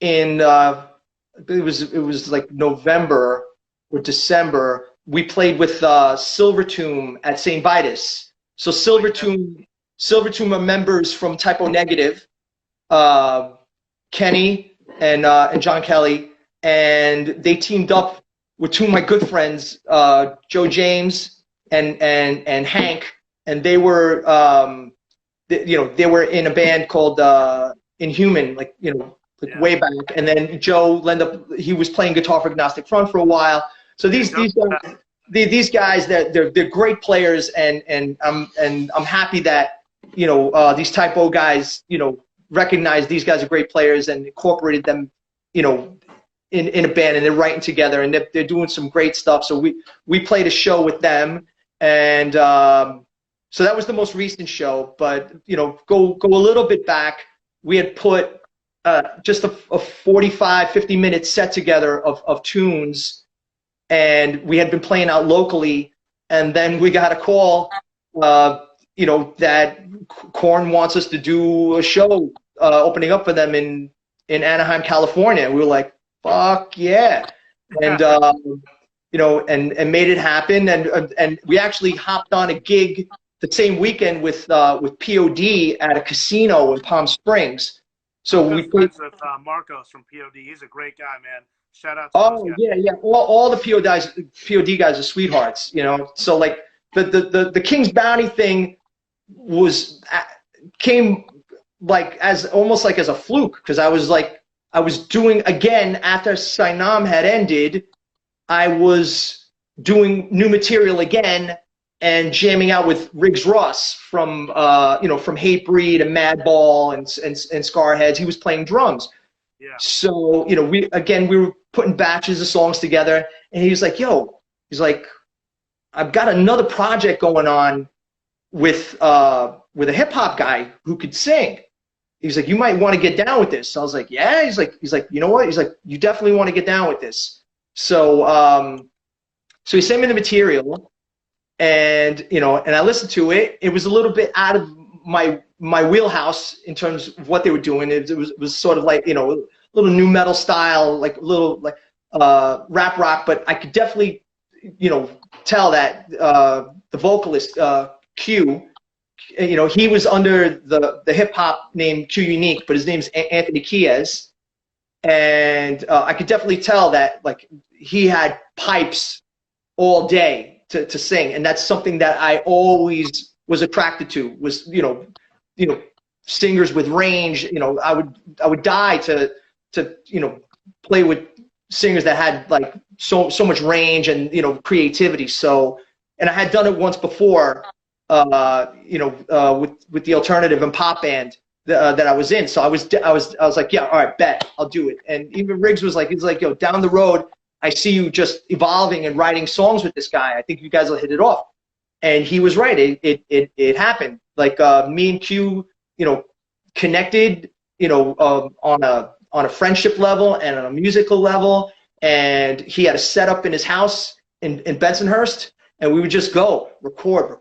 in, it was like November or December. We played with Silver Tomb at St. Vitus. So Silver Tomb are members from Typo Negative, Kenny and John Kelly, and they teamed up with two of my good friends, Joe James and Hank, and they were they were in a band called Inhuman, way back. And then Joe he was playing guitar for Agnostic Front for a while. So these guys, they're great players, and I'm happy that these Typo guys recognize these guys are great players and incorporated them in a band, and they're writing together and they're doing some great stuff. So we played a show with them, and so that was the most recent show. But go a little bit back, we had put just a 45-50 minute set together of tunes, and we had been playing out locally, and then we got a call that Korn wants us to do a show opening up for them in Anaheim, California. And we were like, fuck yeah. And and made it happen, and we actually hopped on a gig the same weekend with POD at a casino in Palm Springs. So we played with Marcos from POD. He's a great guy, man. Shout out to those guys. Yeah. All the POD guys are sweethearts, So like the King's Bounty thing came like almost like as a fluke, because I was doing, again, after Sinam had ended, I was doing new material again and jamming out with Riggs Ross from Hatebreed and Madball and Scarheads. He was playing drums. Yeah. So, we were putting batches of songs together, and he was like, I've got another project going on with a hip hop guy who could sing. He's like, you might want to get down with this. So I was like, yeah. He's like, you know what? He's like, you definitely want to get down with this. So, so he sent me the material, and and I listened to it. It was a little bit out of my wheelhouse in terms of what they were doing. It was sort of like a little new metal style, like a little rap rock, but I could definitely, tell that the vocalist Q, he was under the hip hop name Q Unique, but his name's Anthony Kies, and I could definitely tell that like he had pipes all day to sing, and that's something that I always was attracted to. Was singers with range. I would die to play with singers that had like so much range and creativity. So, and I had done it once before, with the alternative and pop band that I was in. So I was like, yeah, all right, bet, I'll do it. And even Riggs was like, he's like, yo, down the road, I see you just evolving and writing songs with this guy. I think you guys will hit it off. And he was right. It happened. Like me and Q, connected, on a friendship level and on a musical level. And he had a setup in his house in Bensonhurst, and we would just go record,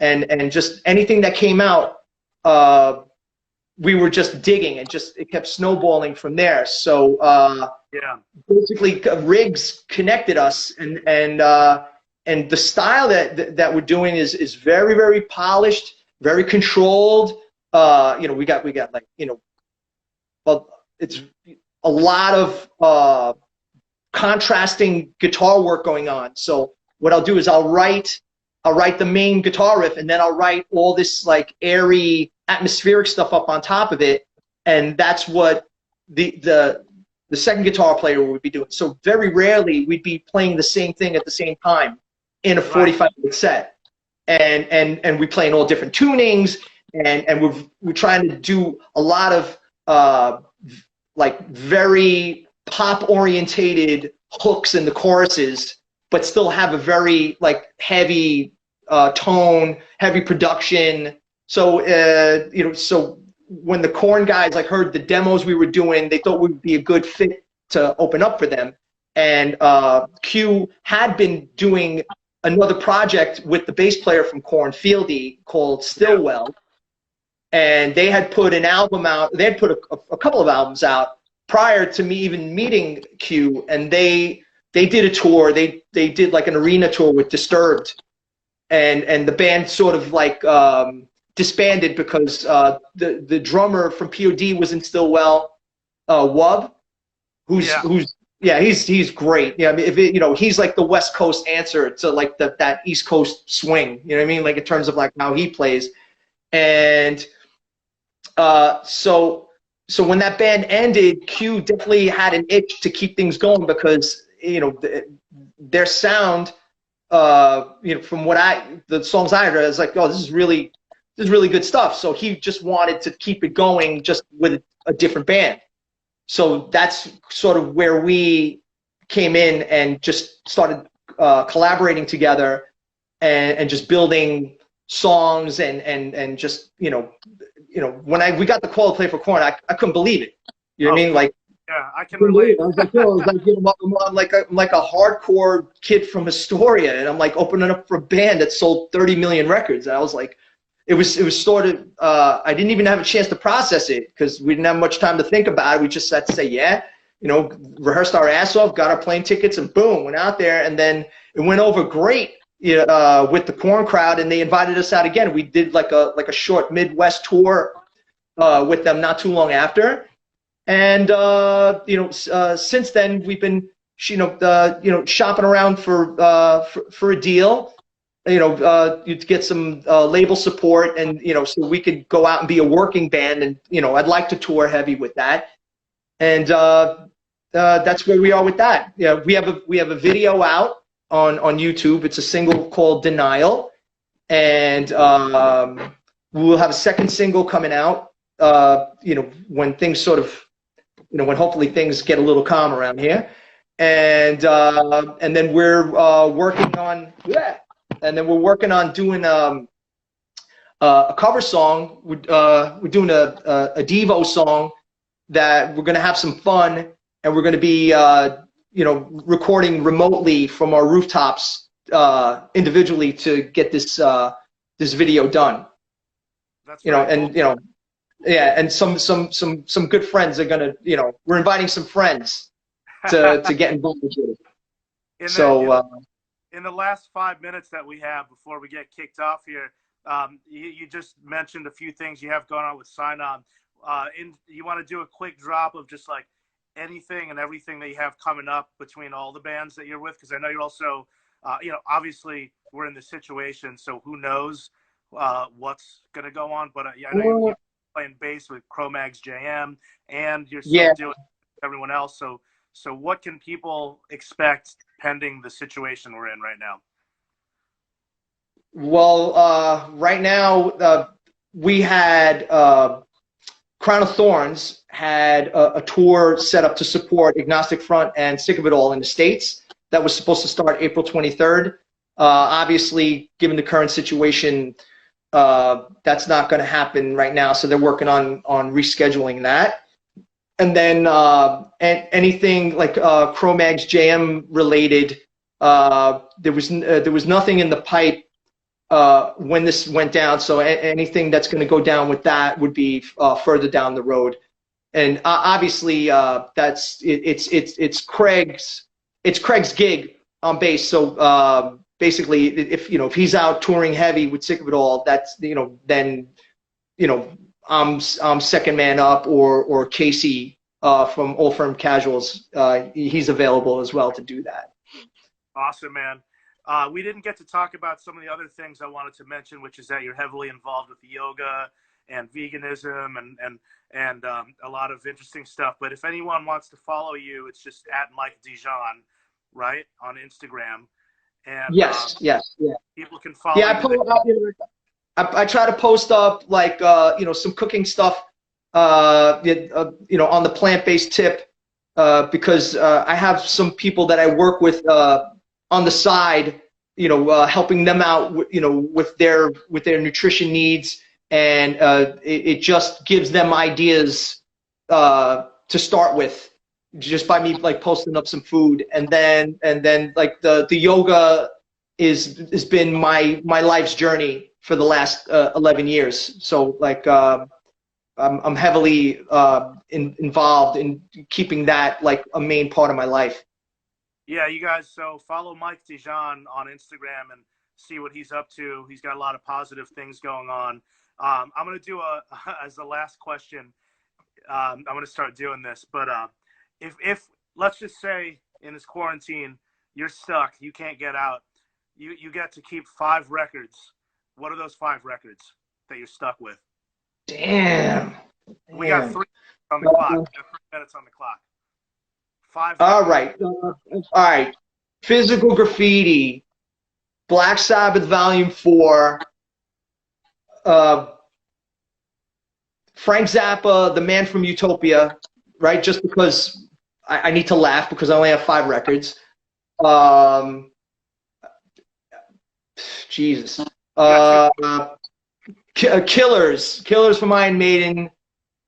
and just anything that came out, we were just digging, and just it kept snowballing from there. So Yeah. basically, Riggs connected us, and the style that we're doing is very, very polished, very controlled. We got like well, it's a lot of contrasting guitar work going on. So what I'll do is I'll write the main guitar riff, and then I'll write all this like airy atmospheric stuff up on top of it, and that's what the second guitar player would be doing. So very rarely we'd be playing the same thing at the same time in a 45-minute set, and we play in all different tunings, and we're trying to do a lot of like very pop orientated hooks in the choruses, but still have a very like heavy tone, heavy production. So so when the Korn guys like heard the demos we were doing, they thought we'd be a good fit to open up for them. And Q had been doing another project with the bass player from Korn, Fieldy, called Stillwell. And they had put an album out. They had put a couple of albums out prior to me even meeting Q. And they did a tour. They did like an arena tour with Disturbed. And the band sort of like disbanded because the drummer from POD was in Stillwell, Wub, he's great. Yeah, I mean, he's like the West Coast answer to like that East Coast swing. You know what I mean? Like in terms of like how he plays. And so when that band ended, Q definitely had an itch to keep things going because their sound, from the songs I heard, I was like, oh, this is really good stuff. So he just wanted to keep it going just with a different band. So that's sort of where we came in and just started collaborating together and just building songs and just when we got the call to play for Korn, I couldn't believe it. You know what I mean? Like, yeah, I can relate. I was like, I'm like a hardcore kid from Astoria, and I'm like opening up for a band that sold 30 million records. And I was like, it was sort of I didn't even have a chance to process it because we didn't have much time to think about it. We just had to say, yeah, rehearsed our ass off, got our plane tickets, and boom, went out there, and then it went over great. With the Korn crowd, and they invited us out again. We did like a short Midwest tour with them not too long after, and since then we've been shopping around for a deal, to get some label support, and so we could go out and be a working band, and I'd like to tour heavy with that, and that's where we are with that. Yeah, we have a video out on YouTube. It's a single called Denial, and we'll have a second single coming out when things sort of when hopefully things get a little calm around here, and then we're working on doing a cover song. We're doing a Devo song that we're going to have some fun, and we're going to be recording remotely from our rooftops individually to get this video done. That's cool. And some good friends are gonna, we're inviting some friends to get involved with it. In So in the last 5 minutes that we have before we get kicked off here, you just mentioned a few things you have going on with Sign On. You want to do a quick drop of just like anything and everything that you have coming up between all the bands that you're with? Because I know you're also, obviously we're in this situation, so who knows what's going to go on. But I know you're playing bass with Cro-Mags JM, and you're still doing everyone else. So what can people expect pending the situation we're in right now? Well, right now we had Crown of Thornz had a tour set up to support Agnostic Front and Sick of It All in the States. That was supposed to start April 23rd. Obviously, given the current situation, that's not going to happen right now. So they're working on rescheduling that. And then anything like Cro-Mags JM related, there was nothing in the pipe when this went down. So anything that's going to go down with that would be further down the road. And obviously, it's Craig's gig on bass. So basically, if he's out touring heavy with Sick of It All, that's then I'm second man up, or Casey from Old Firm Casuals. He's available as well to do that. Awesome, man. We didn't get to talk about some of the other things I wanted to mention, which is that you're heavily involved with yoga and veganism and a lot of interesting stuff. But if anyone wants to follow you, it's just at Mike Dijan, right, on Instagram. And yes. people can follow you. I try to post up like some cooking stuff on the plant-based tip because I have some people that I work with on the side, helping them out with their nutrition needs, and it just gives them ideas to start with, just by me like posting up some food. And then like the yoga has been my life's journey for the last 11 years. So like I'm heavily involved in keeping that like a main part of my life. Yeah, you guys, so follow Mike Dijan on Instagram and see what he's up to. He's got a lot of positive things going on. I'm going to do as the last question, I'm going to start doing this, but if let's just say in this quarantine, you're stuck, you can't get out, you get to keep 5 records. What are those 5 records that you're stuck with? Damn. We got 3 on the clock. We got 3 minutes on the clock. 5 records. All right. Physical Graffiti, Black Sabbath Volume 4, Frank Zappa, The Man from Utopia, right? Just because I need to laugh because I only have 5 records. Jesus. Killers from Iron Maiden,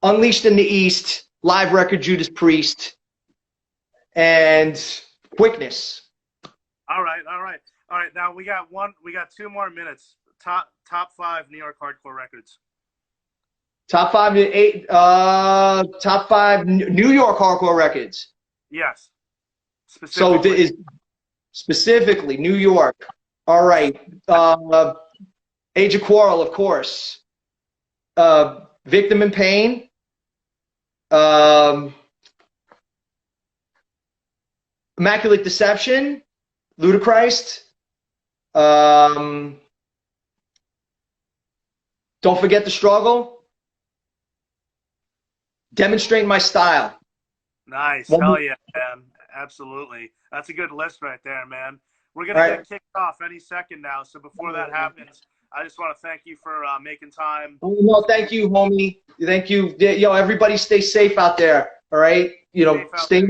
Unleashed in the East, live record Judas Priest, and Quickness. All right. Now we got 2 more minutes. Top 5 New York hardcore records. Top 5 New York hardcore records. Yes. Specifically New York. All right. Age of Quarrel, of course. Victim in Pain. Immaculate Deception. Ludacris. Don't Forget the Struggle. Demonstrate My Style. Nice. Hell yeah, man. Absolutely. That's a good list right there, man. We're going to get kicked off any second now. So before that happens, I just want to thank you for making time. Oh, no, thank you, homie. Thank you. Yo, everybody stay safe out there. All right. Stay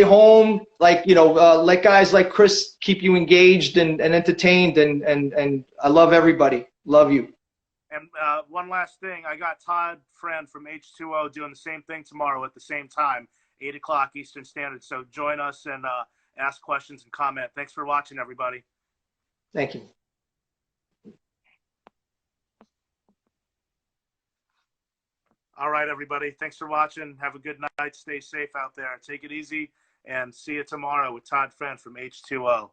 home. Like, let guys like Chris keep you engaged and entertained. And I love everybody. Love you. And one last thing, I got Todd Friend from H2O doing the same thing tomorrow at the same time, 8 o'clock Eastern Standard. So join us and ask questions and comment. Thanks for watching, everybody. Thank you. All right, everybody. Thanks for watching. Have a good night. Stay safe out there. Take it easy, and see you tomorrow with Todd Fenn from H2O.